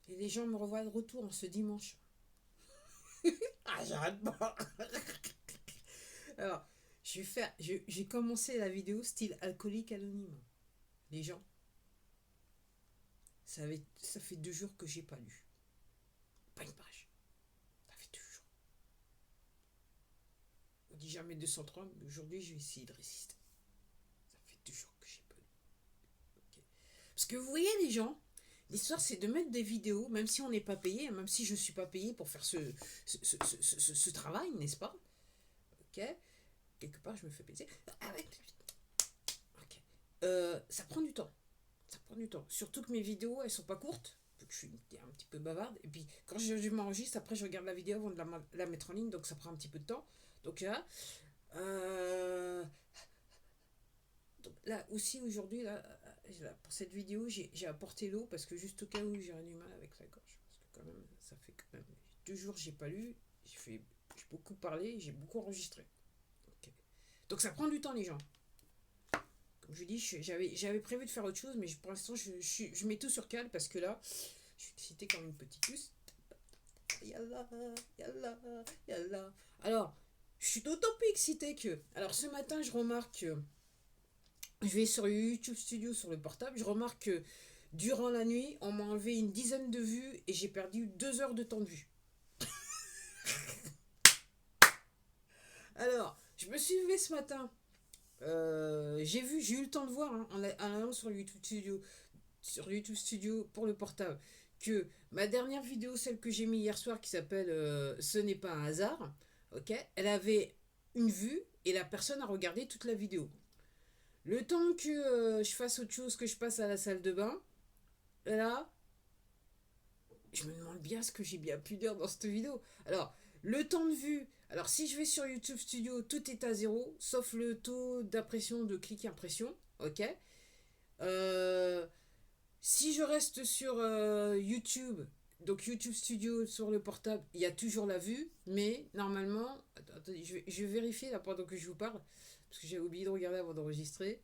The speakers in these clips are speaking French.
Et les gens me revoient de retour en ce dimanche. Ah, j'arrête pas. Alors, j'ai commencé la vidéo style alcoolique anonyme. Les gens, ça fait 2 jours que j'ai pas lu. Pas une page. Ça fait 2 jours. On dit jamais 203, mais aujourd'hui, je vais essayer de résister. Ça fait 2 jours que j'ai pas lu. Ok. Parce que vous voyez, les gens, l'histoire, c'est de mettre des vidéos, même si on n'est pas payé, même si je ne suis pas payé pour faire ce travail, n'est-ce pas? Ok. Quelque part, je me fais plaisir. Ok. Ça prend du temps. Ça prend du temps. Surtout que mes vidéos, elles sont pas courtes. Je suis un petit peu bavarde. Et puis, quand je m'enregistre, après, je regarde la vidéo avant de la mettre en ligne. Donc, ça prend un petit peu de temps. Donc, là, euh, là aussi, aujourd'hui, pour cette vidéo, j'ai apporté l'eau parce que juste au cas où j'ai du mal avec la gorge. Parce que, quand même, ça fait quand même 2 jours que j'ai pas lu. J'ai beaucoup parlé. J'ai beaucoup enregistré. Ok. Donc, ça prend du temps, les gens. Comme je dis, j'avais prévu de faire autre chose, mais pour l'instant, je mets tout sur cale parce que là, je suis excitée comme une petite puce. Yallah, yallah, yallah. Alors, je suis d'autant plus excitée que. Alors, ce matin, je remarque que. Je vais sur YouTube Studio sur le portable. Je remarque que durant la nuit, on m'a enlevé une dizaine de vues et j'ai perdu 2 heures de temps de vue. Alors, je me suis levée ce matin. J'ai eu le temps de voir hein, en allant sur YouTube Studio pour le portable, que ma dernière vidéo, celle que j'ai mis hier soir, qui s'appelle Ce n'est pas un hasard, ok, elle avait une vue et la personne a regardé toute la vidéo. Le temps que je fasse autre chose, que je passe à la salle de bain, là, je me demande bien ce que j'ai bien pu dire dans cette vidéo. Alors, le temps de vue. Alors, si je vais sur YouTube Studio, tout est à zéro, sauf le taux d'impression de clic impression. Ok. Euh, Si je reste sur YouTube, donc YouTube Studio sur le portable, il y a toujours la vue, mais normalement, attendez, je vais vérifier là pendant que je vous parle, parce que j'ai oublié de regarder avant d'enregistrer.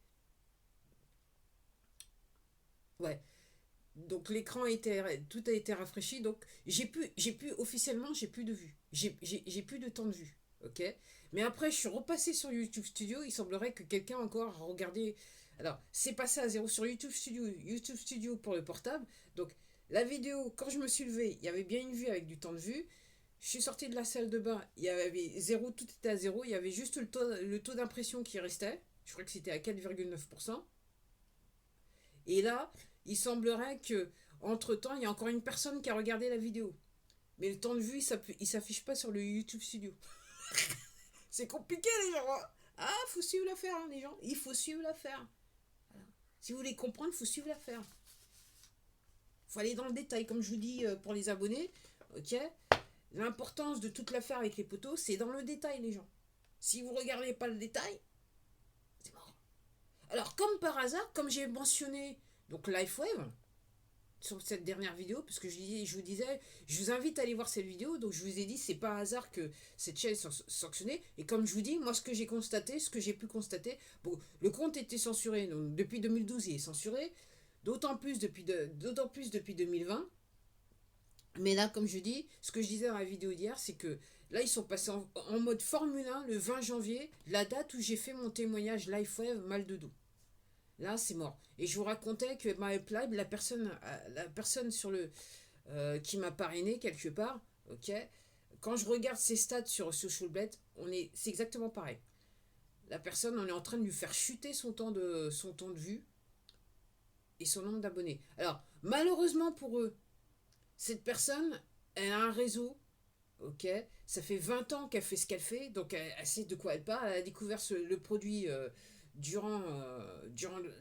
Ouais, donc l'écran a été, tout a été rafraîchi, donc officiellement, j'ai plus de vue, j'ai plus de temps de vue, ok. Mais après, je suis repassé sur YouTube Studio, il semblerait que quelqu'un encore a regardé. Alors, c'est passé à zéro sur YouTube Studio pour le portable. Donc, la vidéo, quand je me suis levé, il y avait bien une vue avec du temps de vue. Je suis sorti de la salle de bain, il y avait zéro, tout était à zéro, il y avait juste le taux d'impression qui restait. Je crois que c'était à 4,9%. Et là, il semblerait que, entre-temps, il y a encore une personne qui a regardé la vidéo. Mais le temps de vue, il s'affiche pas sur le YouTube Studio. C'est compliqué, les gens. Hein. Ah, faut suivre l'affaire, hein, les gens. Il faut suivre l'affaire. Voilà. Si vous voulez comprendre, il faut suivre l'affaire. Il faut aller dans le détail, comme je vous dis pour les abonnés. Ok. L'importance de toute l'affaire avec les poteaux, c'est dans le détail, les gens. Si vous ne regardez pas le détail, c'est mort. Alors, comme par hasard, comme j'ai mentionné, donc LifeWave, sur cette dernière vidéo, parce que je vous disais, je vous invite à aller voir cette vidéo, donc je vous ai dit, c'est pas un hasard que cette chaîne est sanctionnée, et comme je vous dis, moi ce que j'ai constaté, ce que j'ai pu constater, bon, le compte était censuré, donc depuis 2012 il est censuré, d'autant plus depuis 2020, mais là, comme je dis, ce que je disais dans la vidéo d'hier, c'est que là, ils sont passés en mode Formule 1 le 20 janvier, la date où j'ai fait mon témoignage LifeWave mal de dos. Là, c'est mort. Et je vous racontais que MyPlib, la personne qui m'a parrainé quelque part, ok, quand je regarde ses stats sur Social Blade, c'est exactement pareil. La personne, on est en train de lui faire chuter son temps de vue et son nombre d'abonnés. Alors, malheureusement pour eux, cette personne, elle a un réseau, ok, ça fait 20 ans qu'elle fait ce qu'elle fait, donc elle sait de quoi elle parle, elle a découvert le produit durant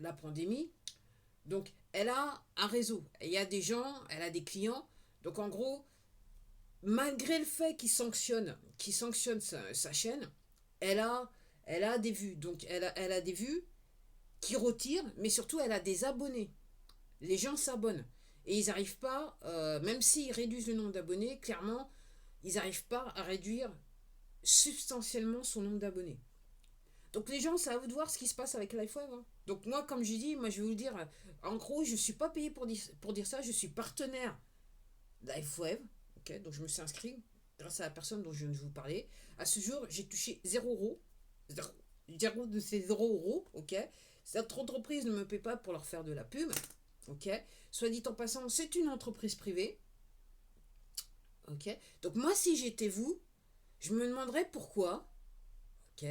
la pandémie. Donc, elle a un réseau. Il y a des gens, elle a des clients. Donc, en gros, malgré le fait qu'il sanctionne sa chaîne, elle a, elle a des vues. Donc, elle a des vues qui retirent, mais surtout, elle a des abonnés. Les gens s'abonnent. Et ils n'arrivent pas, même s'ils réduisent le nombre d'abonnés, clairement, ils n'arrivent pas à réduire substantiellement son nombre d'abonnés. Donc les gens, c'est à vous de voir ce qui se passe avec LifeWave. Hein. Donc moi, comme je dis, moi je vais vous dire, en gros, je ne suis pas payé pour dire ça, je suis partenaire LifeWave. Ok, donc je me suis inscrit grâce à la personne dont je viens de vous parler. À ce jour, j'ai touché 0 euros. 0 de ces 0 euros. Ok, cette entreprise ne me paie pas pour leur faire de la pub. Ok, soit dit en passant, c'est une entreprise privée. Ok, donc moi, si j'étais vous, je me demanderais pourquoi. Ok,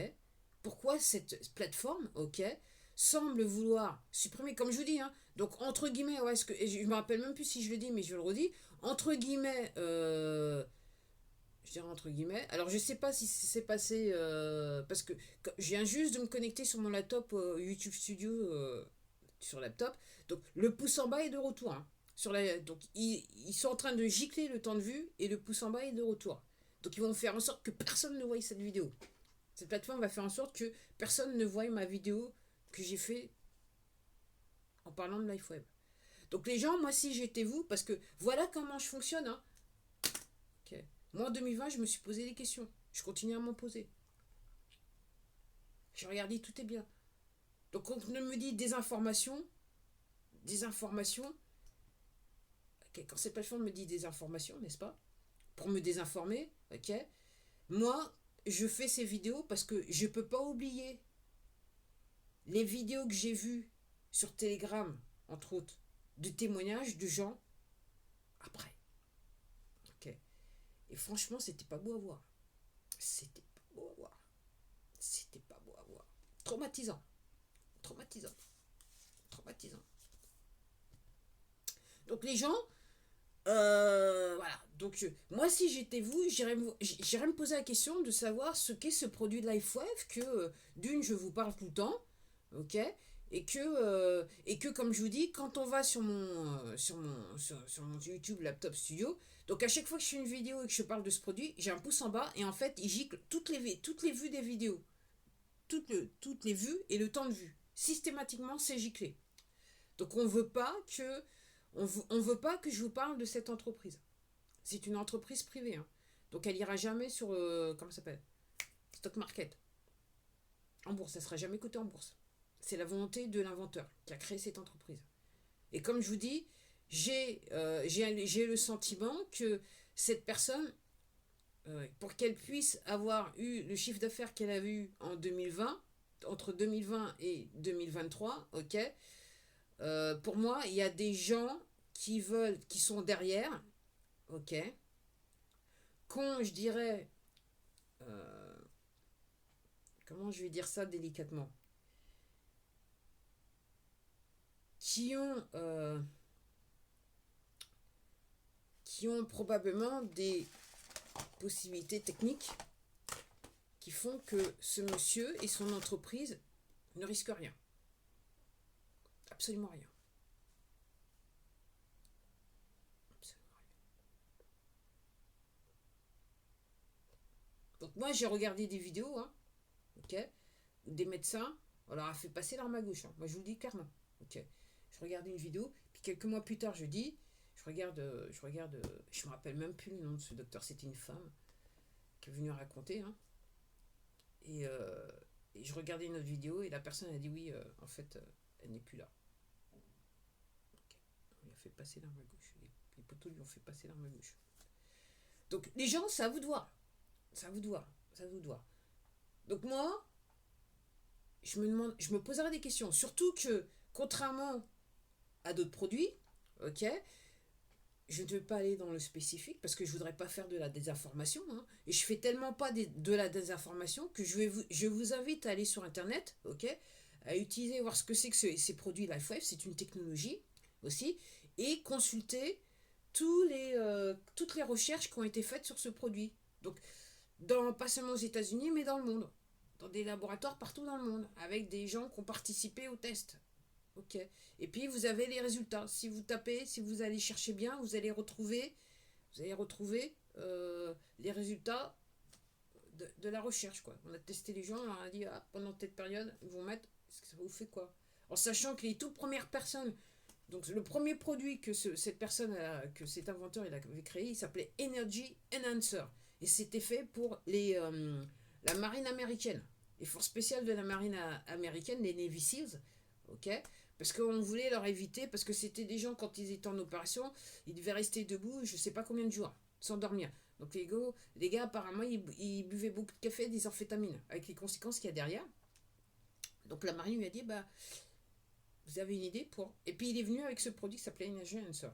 pourquoi cette plateforme, ok, semble vouloir supprimer, comme je vous dis, hein, donc entre guillemets, ouais, je me rappelle même plus si je le dis, mais je le redis, entre guillemets, je dirais entre guillemets, alors je sais pas si c'est passé, parce que je viens juste de me connecter sur mon laptop YouTube Studio sur laptop, donc le pouce en bas est de retour, hein, donc ils sont en train de gicler le temps de vue et le pouce en bas est de retour. Donc ils vont faire en sorte que personne ne voie cette vidéo. Cette plateforme va faire en sorte que personne ne voie ma vidéo que j'ai fait en parlant de LifeWeb. Donc les gens, moi si j'étais vous, parce que voilà comment je fonctionne. Hein. Okay. Moi en 2020, je me suis posé des questions. Je continue à m'en poser. J'ai regardé, tout est bien. Donc quand on me dit des informations, okay, quand cette plateforme me dit des informations, n'est-ce pas, pour me désinformer, ok, moi, je fais ces vidéos parce que je ne peux pas oublier les vidéos que j'ai vues sur Telegram, entre autres, de témoignages de gens après. Ok. Et franchement, c'était pas beau à voir. C'était pas beau à voir. C'était pas beau à voir. Traumatisant. Traumatisant. Traumatisant. Donc les gens, voilà. Donc moi, si j'étais vous, j'irais me poser la question de savoir ce qu'est ce produit de LifeWave que d'une, je vous parle tout le temps, ok, et que comme je vous dis, quand on va sur mon YouTube Laptop Studio, donc à chaque fois que je fais une vidéo et que je parle de ce produit, j'ai un pouce en bas et en fait il gicle toutes les vues des vidéos, toutes les vues et le temps de vue, systématiquement c'est giclé. Donc on veut pas que je vous parle de cette entreprise. C'est une entreprise privée, hein. Donc elle ira jamais sur comment ça s'appelle, stock market, en bourse, ça sera jamais coté en bourse. C'est la volonté de l'inventeur qui a créé cette entreprise. Et comme je vous dis, j'ai le sentiment que cette personne, pour qu'elle puisse avoir eu le chiffre d'affaires qu'elle a eu en 2020, entre 2020 et 2023, ok, pour moi, il y a des gens qui sont derrière, ok, je dirais, euh, comment je vais dire ça délicatement, qui ont, euh, qui ont probablement des possibilités techniques qui font que ce monsieur et son entreprise ne risquent rien. Absolument rien. Absolument rien. Donc moi j'ai regardé des vidéos, hein, ok, des médecins, on leur a fait passer l'arme à gauche. Hein. Moi je vous le dis clairement. Ok. Je regardais une vidéo, puis quelques mois plus tard je dis, je me rappelle même plus le nom de ce docteur, c'était une femme qui est venue raconter, hein, et, je regardais une autre vidéo et la personne a dit oui, en fait, elle n'est plus là. Okay. On lui a fait passer l'arme à gauche. Les poteaux lui ont fait passer l'arme à gauche. Donc les gens, c'est à vous de voir. C'est à vous de voir. C'est à vous de voir. Donc moi, je me poserai des questions. Surtout que, contrairement à d'autres produits, ok, je ne veux pas aller dans le spécifique parce que je ne voudrais pas faire de la désinformation. Hein, et je fais tellement pas de la désinformation que je vous invite à aller sur Internet, ok, à utiliser, voir ce que c'est que ces produits LifeWave. C'est une technologie aussi. Et consulter toutes les recherches qui ont été faites sur ce produit. Donc, pas seulement aux États-Unis, mais dans le monde. Dans des laboratoires partout dans le monde, avec des gens qui ont participé au test. Ok. Et puis vous avez les résultats. Si vous tapez, si vous allez chercher bien, vous allez retrouver les résultats de la recherche. Quoi. On a testé les gens, on leur a dit pendant cette période, ils vont mettre, ça vous fait quoi. En sachant que les toutes premières personnes, donc le premier produit que que cet inventeur il avait créé, il s'appelait Energy Enhancer. Et c'était fait pour la marine américaine. Les forces spéciales de la marine américaine, les Navy SEALs, ok, Parce qu'on voulait leur éviter, parce que c'était des gens, quand ils étaient en opération, ils devaient rester debout, je sais pas combien de jours, sans dormir. Donc les gars apparemment, ils buvaient beaucoup de café, des amphétamines, avec les conséquences qu'il y a derrière. Donc la marine lui a dit, bah, vous avez une idée pour... Et puis il est venu avec ce produit qui s'appelait Energy Answer.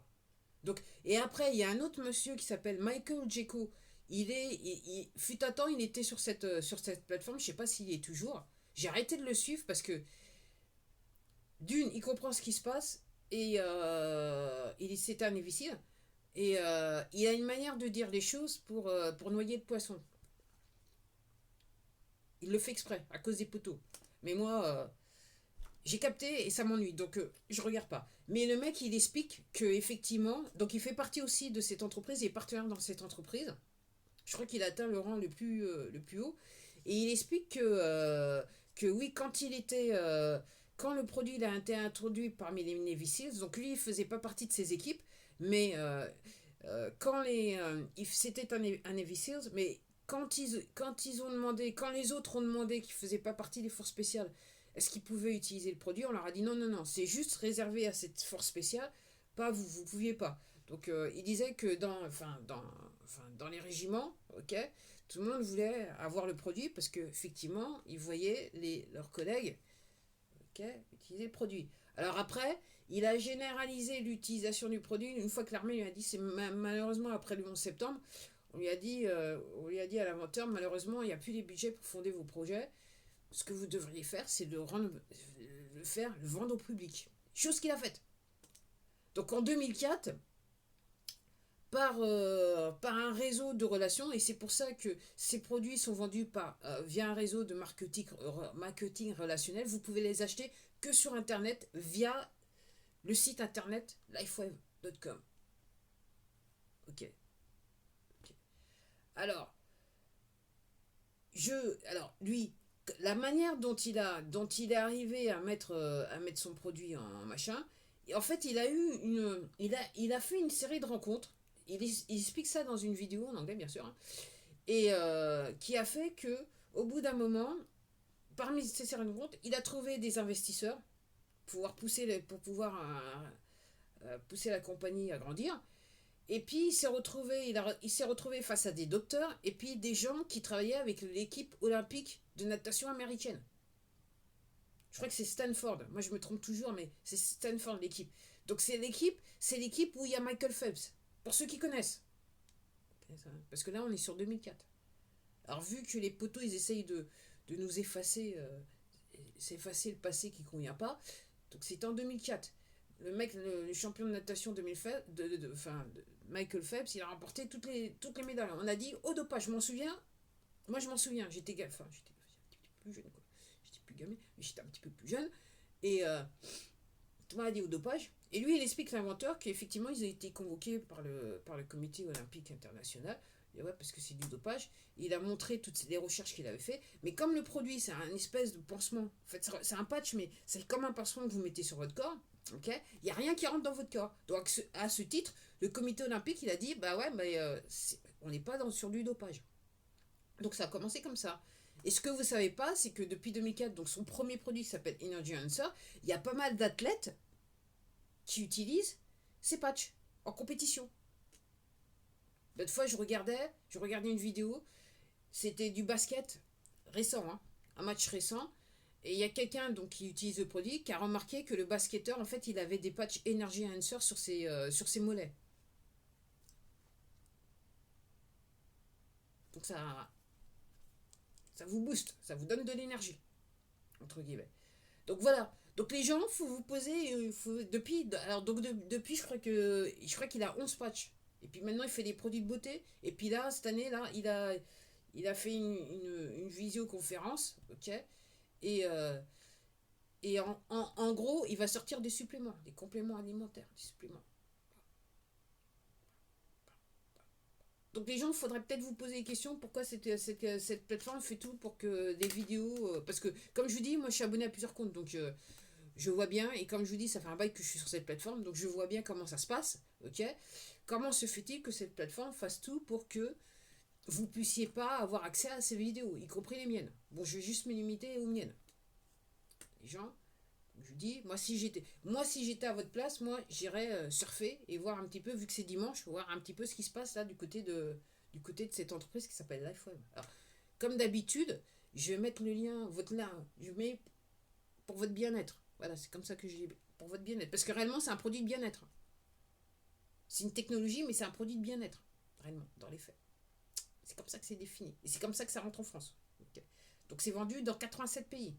Donc, et après, il y a un autre monsieur qui s'appelle Michael Jeko. Fut un temps, il était sur cette plateforme, je sais pas s'il y est toujours. J'ai arrêté de le suivre parce que d'une, il comprend ce qui se passe et c'est un imbécile. Et il a une manière de dire les choses pour noyer le poisson. Il le fait exprès, à cause des poteaux. Mais moi, j'ai capté et ça m'ennuie, donc je regarde pas. Mais le mec, il explique que effectivement, donc il fait partie aussi de cette entreprise, il est partenaire dans cette entreprise. Je crois qu'il a atteint le rang le plus haut. Et il explique que oui, quand le produit il a été introduit parmi les Navy Seals, donc lui, il faisait pas partie de ses équipes, mais c'était un Navy Seals, mais quand ils ont demandé, quand les autres ont demandé qu'ils faisaient pas partie des forces spéciales, est-ce qu'ils pouvaient utiliser le produit, on leur a dit non, non, non, c'est juste réservé à cette force spéciale, pas vous, vous pouviez pas. Donc il disait que dans les régiments, ok, tout le monde voulait avoir le produit parce qu'effectivement, ils voyaient leurs collègues, ok, utiliser le produit. Alors après, il a généralisé l'utilisation du produit une fois que l'armée lui a dit, c'est malheureusement après le 11 septembre, on lui a dit à l'inventeur, malheureusement, il n'y a plus les budgets pour fonder vos projets. Ce que vous devriez faire, c'est de le vendre au public. Chose qu'il a faite. Donc en 2004, par un réseau de relations, et c'est pour ça que ces produits sont vendus via un réseau de marketing relationnel. Vous pouvez les acheter que sur Internet via le site internet lifewave.com. Ok. Ok. Alors, lui, la manière dont il est arrivé à mettre son produit en machin, en fait, il a fait une série de rencontres. Il explique ça dans une vidéo en anglais, bien sûr, hein, et qui a fait que, au bout d'un moment, parmi ces séries de rencontres, il a trouvé des investisseurs pour pouvoir pousser la compagnie à grandir. Et puis il s'est retrouvé face à des docteurs et puis des gens qui travaillaient avec l'équipe olympique de natation américaine. Je crois que c'est Stanford. Moi je me trompe toujours, mais c'est Stanford l'équipe. Donc c'est l'équipe où il y a Michael Phelps. Pour ceux qui connaissent. Parce que là on est sur 2004. Alors vu que les poteaux ils essayent de nous effacer, s'effacer le passé qui ne convient pas, donc c'était en 2004. Le mec, le champion de natation 2000, Michael Phelps, il a remporté toutes les médailles. On a dit au dopage, je m'en souviens. Moi, je m'en souviens. J'étais un petit peu plus jeune, quoi. J'étais plus gamin, mais j'étais un petit peu plus jeune. Et tout le monde a dit au dopage. Et lui, il explique l'inventeur qu'effectivement, ils ont été convoqués par le comité olympique international. Et ouais, parce que c'est du dopage. Il a montré toutes les recherches qu'il avait fait. Mais comme le produit, c'est un espèce de pansement. En fait, c'est un patch, mais c'est comme un pansement que vous mettez sur votre corps. Ok, il n'y a rien qui rentre dans votre corps. Donc, à ce titre, le comité olympique, il a dit, bah ouais, mais on n'est pas sur du dopage. Donc, ça a commencé comme ça. Et ce que vous ne savez pas, c'est que depuis 2004, donc son premier produit qui s'appelle Energy Answer, il y a pas mal d'athlètes qui utilisent ces patchs en compétition. L'autre fois, je regardais une vidéo, c'était du basket récent, hein, un match récent. Et il y a quelqu'un donc qui utilise le produit qui a remarqué que le basketteur, en fait, il avait des patchs Energy Enhancer sur ses mollets. Donc ça vous booste, ça vous donne de l'énergie, entre guillemets. Donc voilà. Donc les gens, faut vous poser, depuis, je crois qu'il a 11 patchs. Et puis maintenant, il fait des produits de beauté. Et puis là, cette année, là, il a fait une visioconférence, ok. Et en gros, il va sortir des suppléments, des compléments alimentaires, des suppléments. Donc les gens, il faudrait peut-être vous poser des questions, pourquoi cette plateforme fait tout pour que des vidéos... parce que, comme je vous dis, moi je suis abonné à plusieurs comptes, donc je vois bien, et comme je vous dis, ça fait un bail que je suis sur cette plateforme, donc je vois bien comment ça se passe, ok. Comment se fait-il que cette plateforme fasse tout pour que vous puissiez pas avoir accès à ces vidéos, y compris les miennes. Bon, je vais juste me limiter aux miennes. Les gens, Je dis, moi si j'étais à votre place, moi j'irais surfer et voir un petit peu, vu que c'est dimanche, voir un petit peu ce qui se passe là du côté de cette entreprise qui s'appelle LifeWeb. Alors, comme d'habitude, je vais mettre le lien, votre lien, je mets pour votre bien-être. Voilà, c'est comme ça que je dis, pour votre bien-être. Parce que réellement, c'est un produit de bien-être. C'est une technologie, mais c'est un produit de bien-être. Réellement, dans les faits. C'est comme ça que c'est défini. Et c'est comme ça que ça rentre en France. Ok. Donc c'est vendu dans 87 pays.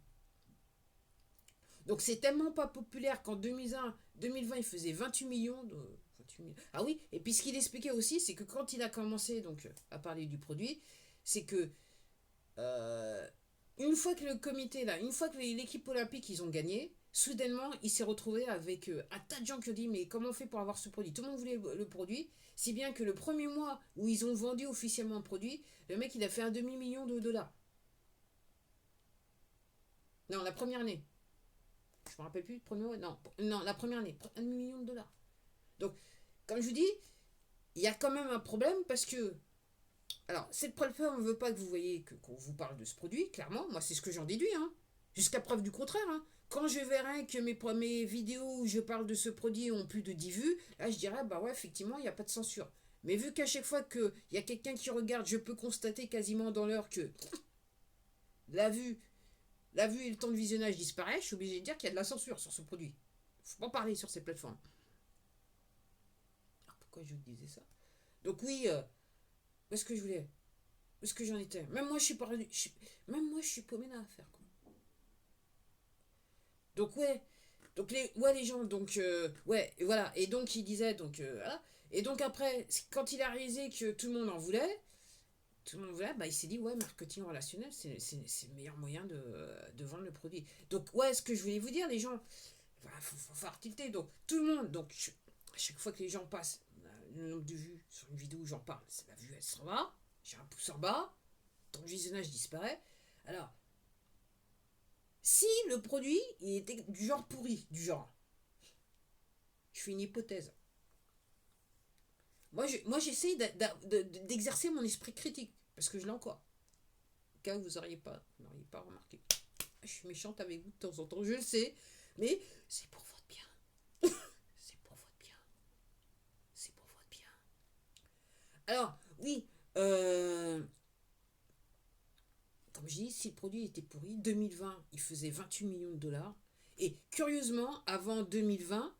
Donc c'est tellement pas populaire qu'en 2020, il faisait 28 millions de... 28 millions. Ah oui, et puis ce qu'il expliquait aussi, c'est que quand il a commencé donc, à parler du produit, c'est que euh, une fois que le comité, là, une fois que l'équipe olympique, ils ont gagné, soudainement, il s'est retrouvé avec un tas de gens qui ont dit, mais comment on fait pour avoir ce produit? Tout le monde voulait le produit, si bien que le premier mois où ils ont vendu officiellement le produit, le mec, il a fait un demi-million de dollars. Non, la première année. Je me rappelle plus, le premier mois, non, non, la première année, un demi-million de dollars. Donc, comme je vous dis, il y a quand même un problème parce que alors, cette plateforme ne veut pas que vous voyez qu'on vous parle de ce produit, clairement. Moi, c'est ce que j'en déduis, hein. Jusqu'à preuve du contraire, hein. Quand je verrai que mes vidéos où je parle de ce produit ont plus de 10 vues, là, je dirais, bah ouais, effectivement, il n'y a pas de censure. Mais vu qu'à chaque fois qu'il y a quelqu'un qui regarde, je peux constater quasiment dans l'heure que la vue, la vue et le temps de visionnage disparaissent, je suis obligé de dire qu'il y a de la censure sur ce produit. Faut pas parler sur ces plateformes. Alors, pourquoi je vous disais ça? Donc oui, où est-ce que je voulais? Où est-ce que j'en étais? Même moi, je suis pas... Même moi, je suis paumé à faire, quoi. Donc ouais, les gens, donc ouais, et voilà, et donc il disait, donc voilà, et donc après, quand il a réalisé que tout le monde en voulait, bah, il s'est dit, ouais, marketing relationnel, c'est le meilleur moyen de vendre le produit. Donc ouais, ce que je voulais vous dire, les gens, voilà, faut faire tilter, donc tout le monde, donc à chaque fois que les gens passent, le nombre de vues sur une vidéo où j'en parle, c'est la vue, elle s'en va, j'ai un pouce en bas, ton visionnage disparaît, alors si le produit il était du genre pourri, du genre, je fais une hypothèse. Moi j'essaye d'exercer mon esprit critique, parce que je l'ai encore. Au cas où vous n'auriez pas remarqué. Je suis méchante avec vous de temps en temps, je le sais, mais c'est pour votre bien. C'est pour votre bien. C'est pour votre bien. Alors, oui, comme je dis, si le produit était pourri, 2020, il faisait 28 millions de dollars. Et curieusement, avant 2020,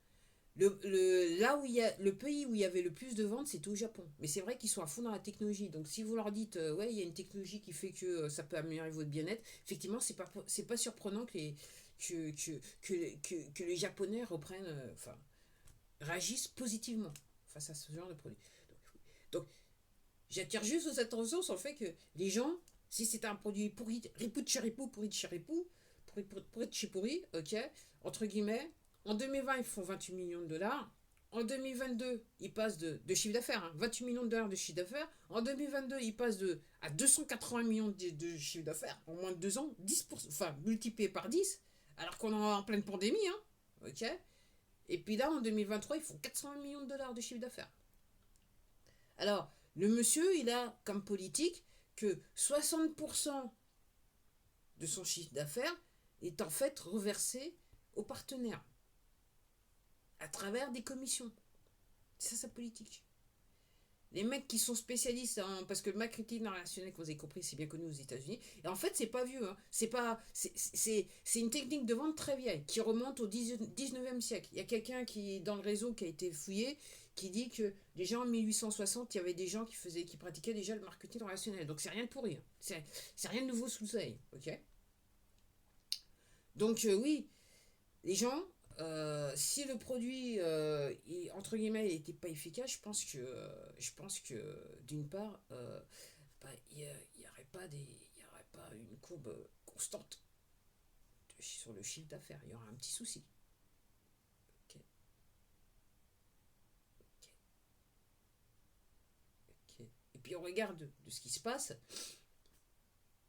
là où il y a, le pays où il y avait le plus de ventes, c'était au Japon. Mais c'est vrai qu'ils sont à fond dans la technologie. Donc si vous leur dites, ouais, il y a une technologie qui fait que ça peut améliorer votre bien-être, effectivement, c'est pas surprenant que les Japonais reprennent, enfin, réagissent positivement face à ce genre de produit. Donc j'attire juste vos attentions sur le fait que les gens, si c'est un produit pourri, ripou de charipou, pourri de charipou, pourri de chipouri, ok, entre guillemets, en 2020, ils font 28 millions de dollars. En 2022, ils passent de chiffre d'affaires, hein, 28 millions de dollars de chiffre d'affaires. En 2022, ils passent à 280 millions de chiffre d'affaires en moins de 2 ans, 10%, enfin multiplié par 10, alors qu'on est en pleine pandémie. Hein, ok. Et puis là, en 2023, ils font 420 millions de dollars de chiffre d'affaires. Alors, le monsieur, il a comme politique que 60% de son chiffre d'affaires est en fait reversé aux partenaires à travers des commissions. C'est ça sa politique. Les mecs qui sont spécialistes parce que le marketing relationnel, comme vous avez compris, c'est bien connu aux États-Unis. Et en fait, c'est pas vieux. Hein. C'est une technique de vente très vieille qui remonte au 19e siècle. Il y a quelqu'un qui dans le réseau qui a été fouillé qui dit que déjà en 1860, il y avait des gens qui pratiquaient déjà le marketing relationnel. Donc c'est rien de pourri. Hein. C'est rien de nouveau sous le soleil. Ok. Donc oui, les gens, si le produit, entre guillemets, n'était pas efficace, je pense que d'une part, bah, il n'y aurait pas une courbe constante sur le chiffre d'affaires. Il y aura un petit souci. Ok, ok. Et puis on regarde de ce qui se passe.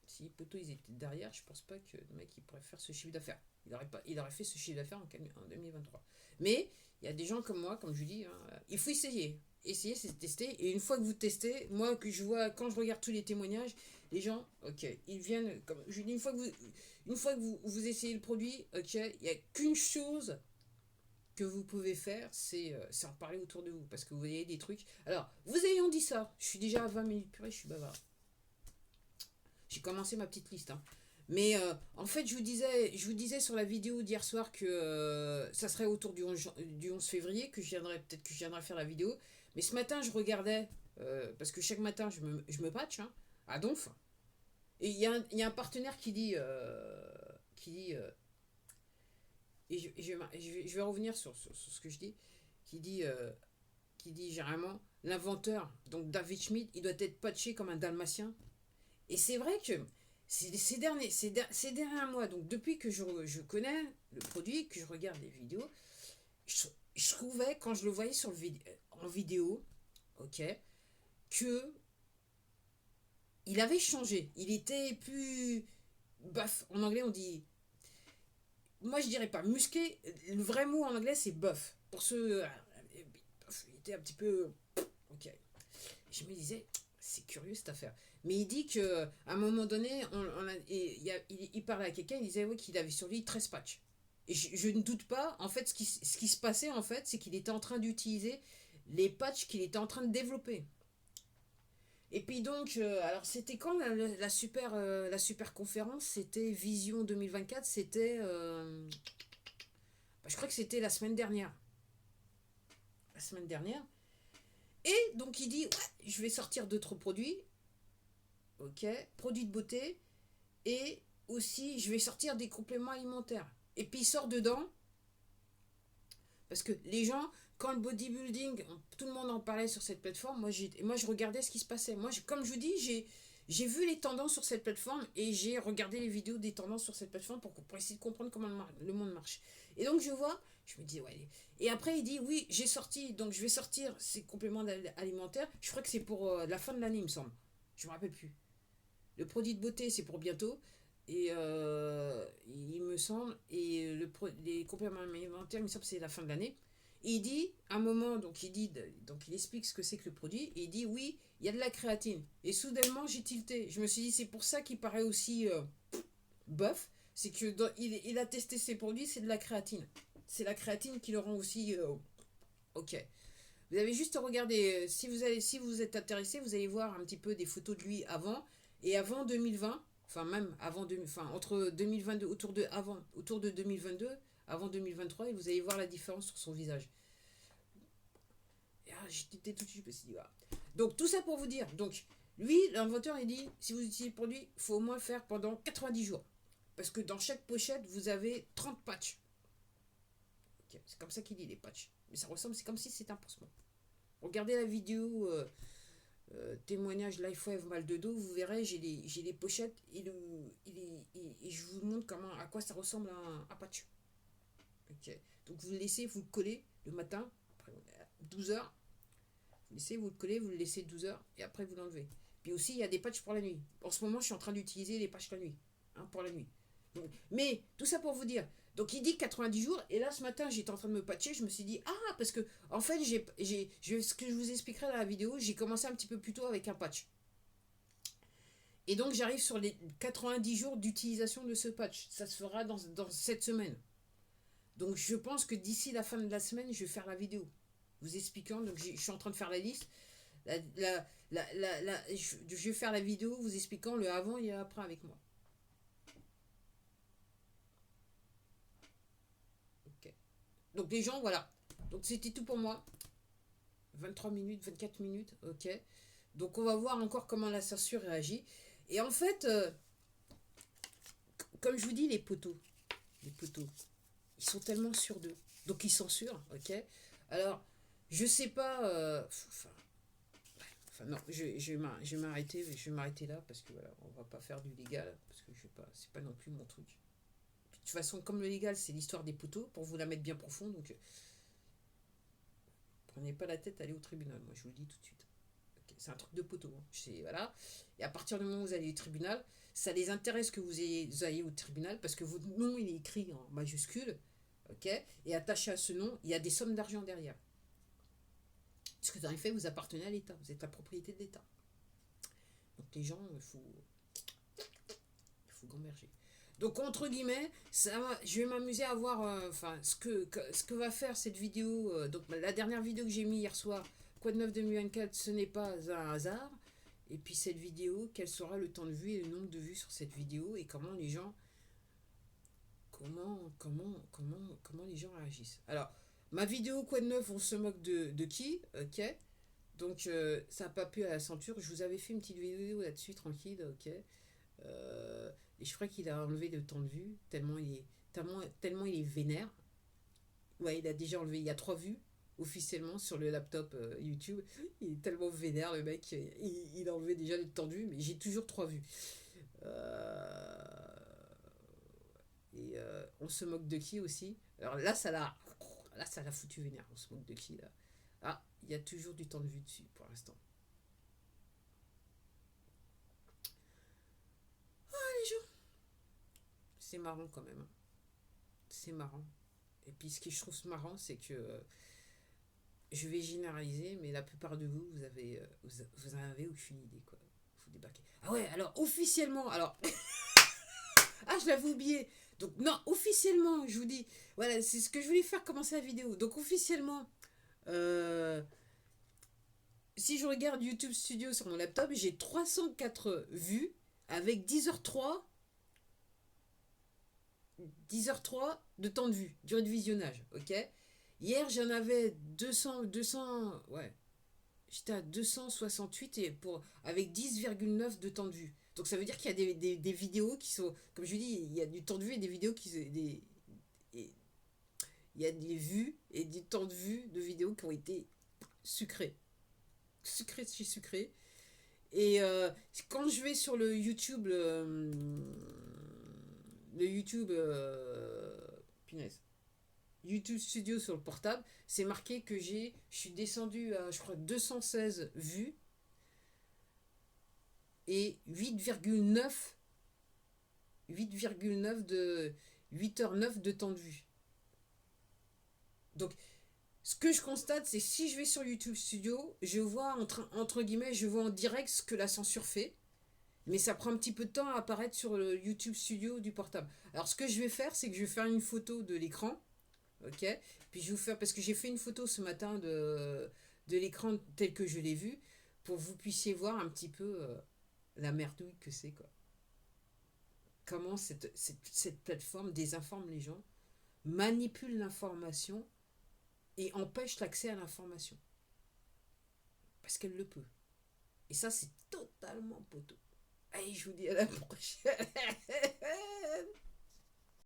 Si les poteaux ils étaient derrière, je pense pas que le mec il pourrait faire ce chiffre d'affaires. Il aurait fait ce chiffre d'affaires en 2023. Mais il y a des gens comme moi, comme je dis, hein, il faut essayer. Essayer, c'est tester. Et une fois que vous testez, moi que je vois, quand je regarde tous les témoignages, Les gens, ok, ils viennent, comme je dis, une fois que vous essayez le produit, ok, il n'y a qu'une chose que vous pouvez faire, c'est en parler autour de vous. Parce que vous voyez des trucs. Alors, vous ayant dit ça, je suis déjà à 20 minutes, purée, je suis bavard. J'ai commencé ma petite liste, hein. Mais en fait, je vous disais sur la vidéo d'hier soir que ça serait autour du 11 février que peut-être que je viendrai faire la vidéo. Mais ce matin, je regardais, parce que chaque matin, je me patch, hein, à Donf. Et il y a un partenaire qui dit, et je vais revenir sur ce que je dis, qui dit, qui dit généralement, l'inventeur, donc David Schmidt, il doit être patché comme un dalmatien. Et c'est vrai que ces derniers mois, donc depuis que je connais le produit, que je regarde les vidéos, je, je trouvais, quand je le voyais en vidéo, ok, que il avait changé. Il était plus buff. En anglais, on dit. Moi, je dirais pas musqué. Le vrai mot en anglais, c'est buff. Pour ceux. Il était un petit peu. Ok. Je me disais, c'est curieux cette affaire. Mais il dit que à un moment donné, il parlait à quelqu'un, il disait oui, qu'il avait sur lui 13 patchs. Et je ne doute pas, en fait, ce qui se passait, en fait, c'est qu'il était en train d'utiliser les patchs qu'il était en train de développer. Et puis donc, alors c'était quand la super conférence? C'était Vision 2024, c'était... je crois que c'était la semaine dernière. La semaine dernière. Et donc il dit, ouais, je vais sortir d'autres produits, ok, produits de beauté, et aussi je vais sortir des compléments alimentaires. Et puis il sort dedans, parce que les gens, quand le bodybuilding, tout le monde en parlait sur cette plateforme, moi je regardais ce qui se passait. Moi, comme je vous dis, j'ai vu les tendances sur cette plateforme et j'ai regardé les vidéos des tendances sur cette plateforme pour essayer de comprendre comment le monde marche. Et donc je vois, je me dis, ouais. Et après il dit, oui, j'ai sorti, donc je vais sortir ces compléments alimentaires. Je crois que c'est pour la fin de l'année, il me semble. Je me rappelle plus. Le produit de beauté, c'est pour bientôt. Et il me semble, et les compléments alimentaires, il me semble que c'est la fin de l'année. Et il dit, à un moment, donc il explique ce que c'est que le produit, et il dit, oui, il y a de la créatine. Et soudainement, j'ai tilté. Je me suis dit, c'est pour ça qu'il paraît aussi bof, c'est que il a testé ses produits, c'est de la créatine. C'est la créatine qui le rend aussi ok. Vous avez juste à regarder, si vous êtes intéressé, vous allez voir un petit peu des photos de lui avant et avant 2020, enfin même enfin entre 2022, autour de 2022, avant 2023, et vous allez voir la différence sur son visage. Et j'étais tout de suite, je me suis dit, voilà. Donc tout ça pour vous dire, donc lui, l'inventeur, il dit, si vous utilisez le produit, il faut au moins le faire pendant 90 jours. Parce que dans chaque pochette, vous avez 30 patchs. Okay, c'est comme ça qu'il dit les patchs. Mais ça ressemble, c'est comme si c'était un pansement. Regardez la vidéo témoignage Lifewave mal de dos, vous verrez, j'ai les pochettes et je vous montre à quoi ça ressemble un patch. Okay. Donc vous le laissez, vous le collez le matin, après 12 heures, vous le laissez 12 heures et après vous l'enlevez. Puis aussi, il y a des patchs pour la nuit. En ce moment, je suis en train d'utiliser les patchs la nuit, hein, pour la nuit. Donc, mais tout ça pour vous dire, donc il dit 90 jours, et là ce matin j'étais en train de me patcher, je me suis dit, ah, parce que en fait, ce que je vous expliquerai dans la vidéo, j'ai commencé un petit peu plus tôt avec un patch. Et donc j'arrive sur les 90 jours d'utilisation de ce patch. Ça se fera dans cette semaine. Donc je pense que d'ici la fin de la semaine, je vais faire la vidéo. Vous expliquant, donc je suis en train de faire la liste. Je vais faire la vidéo vous expliquant le avant et après avec moi. Ok. Donc les gens, voilà. Donc c'était tout pour moi. 23 minutes, 24 minutes, ok. Donc on va voir encore comment la censure réagit. Et en fait, comme je vous dis, les poteaux, ils sont tellement sûrs d'eux. Donc ils censurent, ok. Alors, je sais pas, enfin non, je vais m'arrêter là parce que voilà, on va pas faire du légal parce que je sais pas, c'est pas non plus mon truc. De toute façon, comme le légal, c'est l'histoire des poteaux pour vous la mettre bien profond, donc prenez pas la tête, allez au tribunal. Moi, je vous le dis tout de suite. Okay, c'est un truc de poteau. Hein. Voilà. Et à partir du moment où vous allez au tribunal, ça les intéresse que vous ayez au tribunal parce que votre nom il est écrit en majuscule, ok. Et attaché à ce nom, il y a des sommes d'argent derrière. Parce que dans les faits, vous appartenez à l'État, vous êtes la propriété de l'État. Donc les gens, il faut faut gamberger. Donc, entre guillemets, je vais m'amuser à voir enfin, ce que va faire cette vidéo. Donc, la dernière vidéo que j'ai mis hier soir, Quoi de neuf 2024, ce n'est pas un hasard. Et puis, cette vidéo, quel sera le temps de vue et le nombre de vues sur cette vidéo et comment les gens. Comment les gens réagissent. Alors, ma vidéo Quoi de neuf, on se moque de qui? Ok. Donc, ça n'a pas pu à la ceinture. Je vous avais fait une petite vidéo là-dessus, tranquille, ok. Et je crois qu'il a enlevé le temps de vue, tellement il est vénère. Ouais, il a déjà enlevé, il y a 3 vues officiellement sur le laptop YouTube. Il est tellement vénère, le mec, il a enlevé déjà le temps de vue, mais j'ai toujours 3 vues. Et on se moque de qui aussi? Alors là, ça l'a foutu vénère. On se moque de qui là? Ah, il y a toujours du temps de vue dessus pour l'instant. Les gens, c'est marrant quand même, hein. C'est marrant. Et puis ce que je trouve marrant, c'est que je vais généraliser, mais la plupart de vous, vous en avez aucune idée, quoi. Vous débarquez. Ah ouais, alors officiellement, alors. Ah, je l'avais oublié. Donc, non, officiellement, je vous dis, voilà, c'est ce que je voulais faire commencer la vidéo. Donc, officiellement, euh, si je regarde YouTube Studio sur mon laptop, j'ai 304 vues avec 10h03 de temps de vue, durée de visionnage, ok. Hier, j'en avais 200, ouais, j'étais à 268 et avec 10,9 de temps de vue. Donc ça veut dire qu'il y a des vidéos qui sont, comme je dis, il y a du temps de vue et des vidéos et il y a des vues et du temps de vue de vidéos qui ont été sucrées. Sucrées chez sucrées. Et quand je vais sur le YouTube, punaise, YouTube Studio sur le portable, c'est marqué que je suis descendu à, je crois, 216 vues et 8,9 de 8h09 de temps de vue. Donc, ce que je constate, c'est si je vais sur YouTube Studio, je vois entre guillemets, je vois en direct ce que la censure fait, mais ça prend un petit peu de temps à apparaître sur le YouTube Studio du portable. Alors, ce que je vais faire, c'est que je vais faire une photo de l'écran, ok. Puis je vais vous faire, parce que j'ai fait une photo ce matin de l'écran tel que je l'ai vu, pour que vous puissiez voir un petit peu la merdouille que c'est, quoi. Comment cette plateforme désinforme les gens, manipule l'information et empêche l'accès à l'information. Parce qu'elle le peut. Et ça, c'est totalement poteau. Allez, je vous dis à la prochaine.